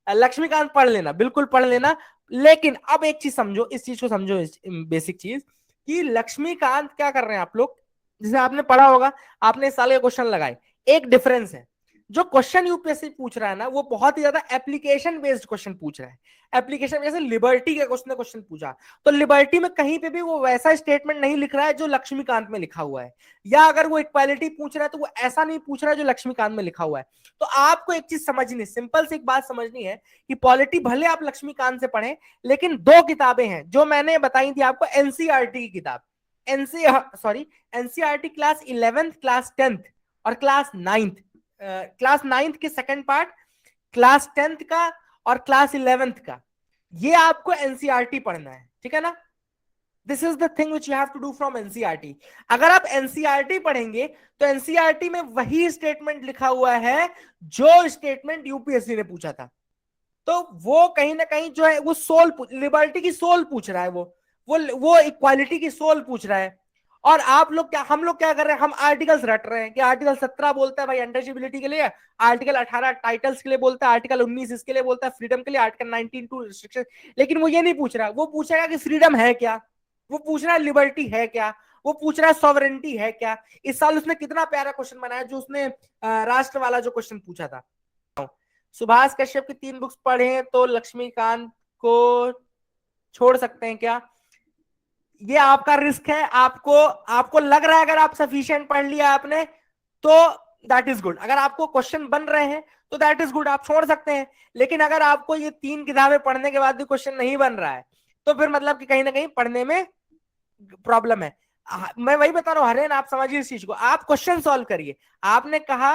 लक्ष्मीकांत पढ़ लेना, बिल्कुल पढ़ लेना। लेकिन अब एक चीज समझो, इस चीज को समझो, बेसिक चीज कि लक्ष्मीकांत क्या कर रहे हैं आप लोग, जैसे आपने पढ़ा होगा, आपने इस साल के क्वेश्चन लगाए, एक डिफरेंस है, जो क्वेश्चन यूपीएससी पूछ रहा है ना वो बहुत ही ज्यादा एप्लीकेशन बेस्ड क्वेश्चन पूछ रहा है। एप्लीकेशन जैसे लिबर्टी के क्वेश्चन पूछा, तो लिबर्टी में कहीं पे भी वो वैसा स्टेटमेंट नहीं लिख रहा है जो लक्ष्मीकांत में लिखा हुआ है, या अगर वो इक्वालिटी पूछ रहा है तो वो ऐसा नहीं पूछ रहा है जो लक्ष्मीकांत में लिखा हुआ है। तो आपको एक चीज समझनी, सिंपल सी एक बात समझनी है कि पॉलिटी भले आप लक्ष्मीकांत से पढ़ें, लेकिन दो किताबें हैं जो मैंने बताई थी आपको, एनसीईआरटी की किताब, NCERT class 11th, class 10th और क्लास 9th, क्लास 9th के सेकंड पार्ट, क्लास 10th का और क्लास 11th का, ये आपको एनसीईआरटी पढ़ना है, ठीक है ना। This is the thing which you have to do from NCERT. अगर आप एनसीईआरटी पढ़ेंगे तो एनसीईआरटी में वही स्टेटमेंट लिखा हुआ है जो स्टेटमेंट यूपीएससी ने पूछा था। तो वो कहीं ना कहीं जो है वो सोल, लिबर्टी की सोल पूछ रहा है, वो इक्वालिटी की सोल पूछ रहा है। और आप लोग क्या, हम लोग क्या कर रहे हैं, हम आर्टिकल्स रट रहे हैं कि आर्टिकल 17 बोलता है भाई अनटचेबिलिटी के लिए, आर्टिकल 18 टाइटल्स के लिए बोलता है, आर्टिकल 19 इसके लिए बोलता है फ्रीडम के लिए, आर्टिकल 19 टू रिस्ट्रिक्शन। लेकिन वो ये नहीं पूछ रहा, वो पूछेगा कि फ्रीडम है क्या, वो पूछ रहा है लिबर्टी है क्या, वो पूछ रहा है सॉवरेंटी है क्या। इस साल उसने कितना प्यारा क्वेश्चन बनाया जो उसने राष्ट्र वाला जो क्वेश्चन पूछा था। सुभाष कश्यप की 3 बुक्स पढ़े तो लक्ष्मीकांत को छोड़ सकते हैं क्या, ये आपका रिस्क है। आपको आपको लग रहा है अगर आप सफिशिएंट पढ़ लिया आपने तो दैट इज गुड, अगर आपको क्वेश्चन बन रहे हैं तो दैट इज गुड, आप छोड़ सकते हैं। लेकिन अगर आपको ये 3 किताबें पढ़ने के बाद भी क्वेश्चन नहीं बन रहा है तो फिर मतलब कि कहीं ना कहीं पढ़ने में प्रॉब्लम है। मैं वही बता रहा हूं हरेन, आप समझिए इस चीज को, आप क्वेश्चन सॉल्व करिए। आपने कहा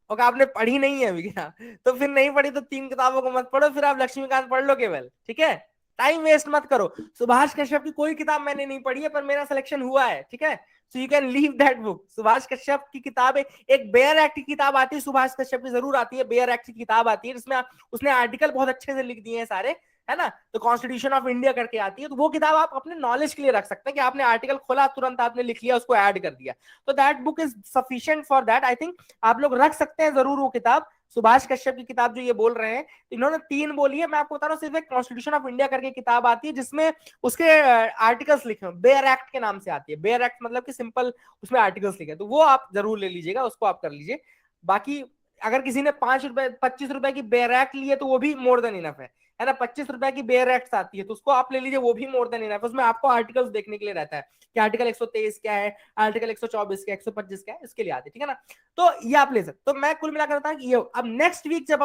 और आपने पढ़ी नहीं है अभी क्या, तो फिर नहीं पढ़ी तो 3 किताबों को मत पढ़ो, फिर आप लक्ष्मीकांत पढ़ लो केवल, ठीक है। टाइम वेस्ट मत करो। सुभाष कश्यप की कोई किताब मैंने नहीं पढ़ी है पर मेरा सिलेक्शन हुआ है, ठीक है, so you can leave that book. Subhash Kashyap की किताब, एक बेयर एक्ट की किताब आती है सुभाष कश्यप की, जरूर आती है, बेयर एक्ट की किताब आती है जिसमें उसने आर्टिकल बहुत अच्छे से लिख दिए हैं सारे, है ना। तो कॉन्स्टिट्यूशन ऑफ इंडिया करके आती है, तो वो किताब आप अपने नॉलेज के लिए रख सकते हैं कि आपने आर्टिकल खोला तुरंत आपने लिख लिया, उसको ऐड कर दिया, तो that book is sufficient for that. I think आप लोग रख सकते हैं जरूर वो किताब, सुभाष कश्यप की किताब जो ये बोल रहे हैं। इन्होंने 3 बोली है, मैं आपको बता रहा हूँ, सिर्फ एक कॉन्स्टिट्यूशन ऑफ इंडिया करके किताब आती है जिसमें उसके आर्टिकल्स लिखे हैं, बेयर एक्ट के नाम से आती है, बेयर एक्ट मतलब कि सिंपल उसमें आर्टिकल्स लिखे, तो वो आप जरूर ले लीजिएगा, उसको आप कर लीजिए। बाकी अगर किसी ने 5 रुपए 25 रुपए की बेयर एक्ट ली है तो वो भी मोर देन इनफ है ना। 25 रुपए की बेयर एक्ट आती है तो उसको आप ले लीजिए, वो भी मोर देन इनफ, उसमें आपको आर्टिकल्स देखने के लिए रहता है कि आर्टिकल 123 क्या है, आर्टिकल 124 क्या, 125 क्या है, इसके लिए आते हैं, ठीक है ना। तो ये आप ले सकते। तो मैं कुल मिलाकर बताऊं कि ये अब नेक्स्ट वीक जब